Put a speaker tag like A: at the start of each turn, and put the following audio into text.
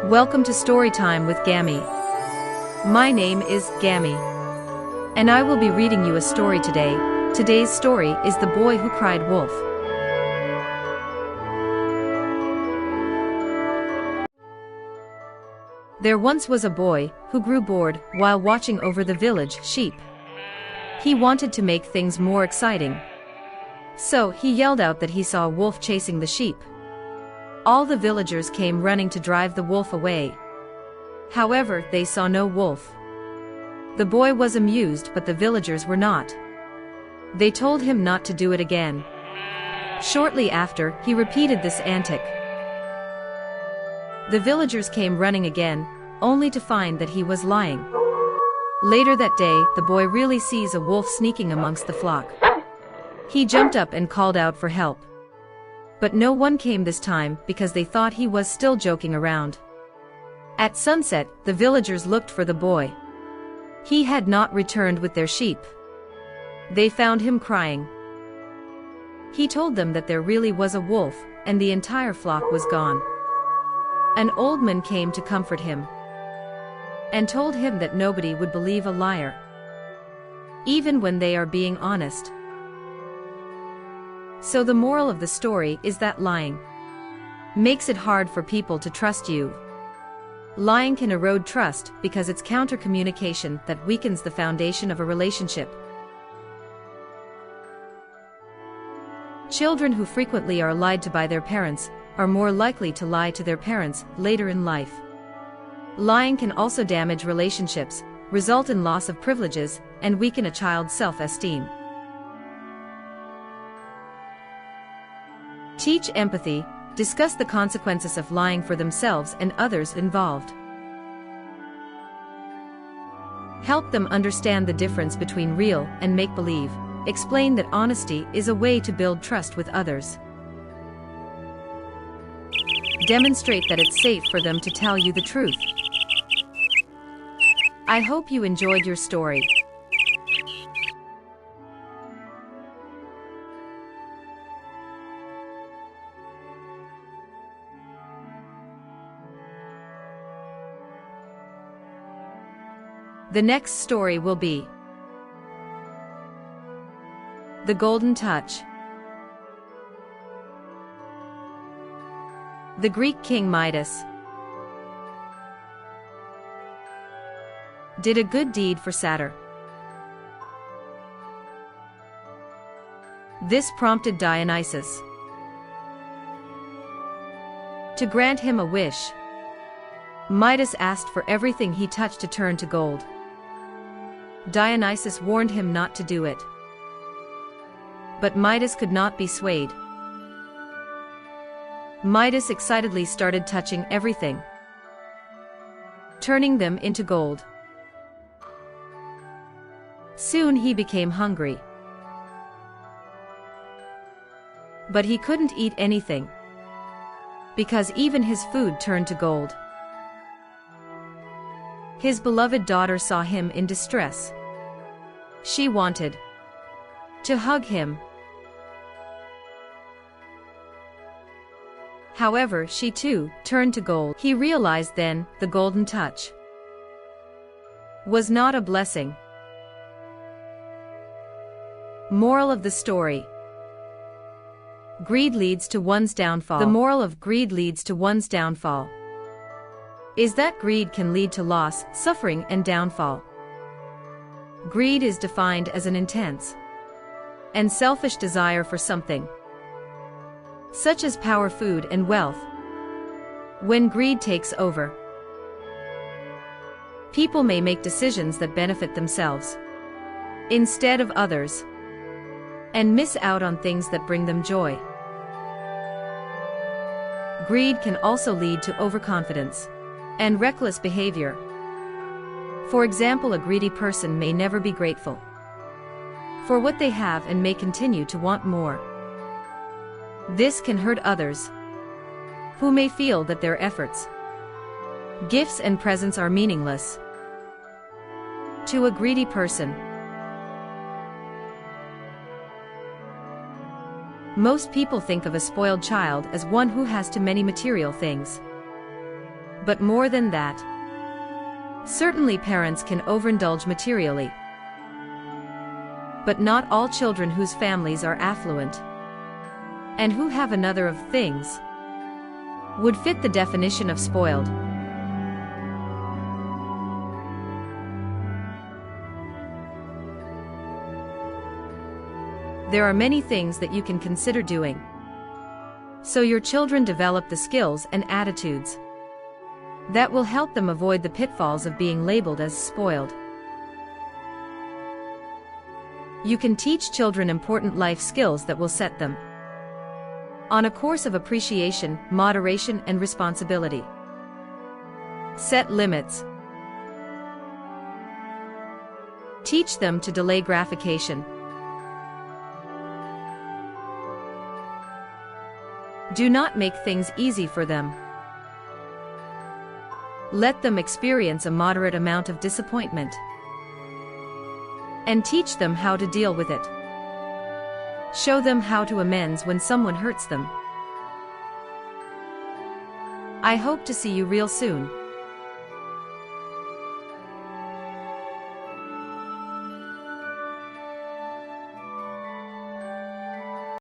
A: Welcome to Storytime with Gammy. My name is Gammy, and I will be reading you a story today. Today's story is The Boy Who Cried Wolf. There once was a boy who grew bored while watching over the village sheep. He wanted to make things more exciting. So he yelled out that he saw a wolf chasing the sheep. All the villagers came running to drive the wolf away. However, they saw no wolf. The boy was amused, but the villagers were not. They told him not to do it again. Shortly after, he repeated this antic. The villagers came running again, only to find that he was lying. Later that day, the boy really sees a wolf sneaking amongst the flock. He jumped up and called out for help. But no one came this time because they thought he was still joking around. At sunset, the villagers looked for the boy. He had not returned with their sheep. They found him crying. He told them that there really was a wolf, and the entire flock was gone. An old man came to comfort him, and told him that nobody would believe a liar, even when they are being honest. So the moral of the story is that lying makes it hard for people to trust you. Lying can erode trust because it's counter-communication that weakens the foundation of a relationship. Children who frequently are lied to by their parents are more likely to lie to their parents later in life. Lying can also damage relationships, result in loss of privileges, and weaken a child's self-esteem. Teach empathy, discuss the consequences of lying for themselves and others involved. Help them understand the difference between real and make-believe. Explain that honesty is a way to build trust with others. Demonstrate that it's safe for them to tell you the truth. I hope you enjoyed your story. The next story will be The Golden Touch. The Greek king Midas did a good deed for Saturn. This prompted Dionysus to grant him a wish. Midas asked for everything he touched to turn to gold. Dionysus warned him not to do it. But Midas could not be swayed. Midas excitedly started touching everything, turning them into gold. Soon he became hungry. But he couldn't eat anything, because even his food turned to gold. His beloved daughter saw him in distress. She wanted to hug him. However, she too turned to gold. He realized then the golden touch was not a blessing. Moral of the story: greed leads to one's downfall. The moral of greed leads to one's downfall is that greed can lead to loss, suffering, and downfall. Greed is defined as an intense and selfish desire for something, such as power, food, and wealth. When greed takes over, people may make decisions that benefit themselves instead of others, and miss out on things that bring them joy. Greed can also lead to overconfidence and reckless behavior. For example, a greedy person may never be grateful for what they have and may continue to want more. This can hurt others, who may feel that their efforts, gifts, and presents are meaningless to a greedy person. Most people think of a spoiled child as one who has too many material things. But more than that, certainly parents can overindulge materially. But not all children whose families are affluent and who have another of things would fit the definition of spoiled. There are many things that you can consider doing so your children develop the skills and attitudes that will help them avoid the pitfalls of being labeled as spoiled. You can teach children important life skills that will set them on a course of appreciation, moderation, and responsibility. Set limits. Teach them to delay gratification. Do not make things easy for them. Let them experience a moderate amount of disappointment, and teach them how to deal with it. Show them how to amends when someone hurts them. I hope to see you real soon.